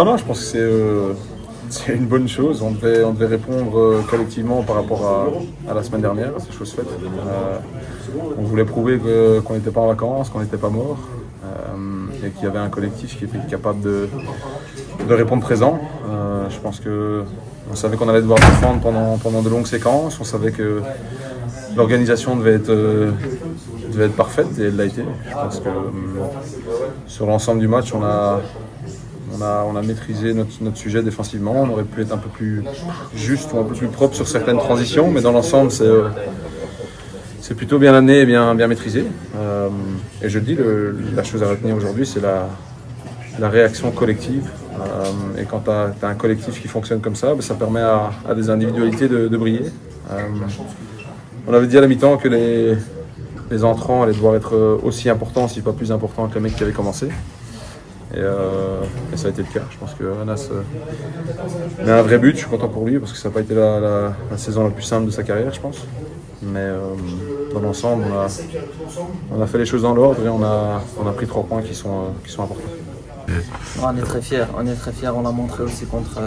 Non, je pense que c'est une bonne chose. On devait répondre collectivement par rapport à la semaine dernière, à ces choses faites. On voulait prouver qu'on n'était pas en vacances, qu'on n'était pas mort, et qu'il y avait un collectif qui était capable de répondre présent. Je pense qu'on savait qu'on allait devoir défendre pendant de longues séquences. On savait que l'organisation devait être parfaite et elle l'a été. Je pense que sur l'ensemble du match, on a maîtrisé notre sujet défensivement. On aurait pu être un peu plus juste ou un peu plus propre sur certaines transitions, mais dans l'ensemble, c'est plutôt bien amené et bien maîtrisé. Et je dis, la chose à retenir aujourd'hui, c'est la réaction collective. Et quand tu as un collectif qui fonctionne comme ça, ça permet à des individualités de briller. On avait dit à la mi-temps que les entrants allaient devoir être aussi importants, si pas plus importants que les mecs qui avaient commencé. Et ça a été le cas. Je pense que Anas a un vrai but. Je suis content pour lui parce que ça n'a pas été la saison la plus simple de sa carrière, je pense. Mais dans l'ensemble, on a fait les choses dans l'ordre et on a pris 3 points qui sont importants. On est très fiers, on l'a montré aussi contre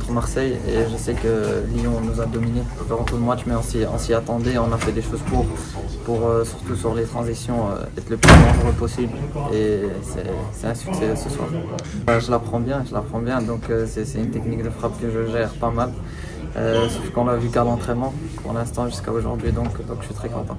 Marseille et je sais que Lyon nous a dominés durant tout le match, mais on s'y attendait, on a fait des choses pour surtout sur les transitions être le plus dangereux possible et c'est un succès ce soir. Je l'apprends bien, donc c'est une technique de frappe que je gère pas mal, sauf qu'on l'a vu qu'à l'entraînement pour l'instant jusqu'à aujourd'hui, donc je suis très content.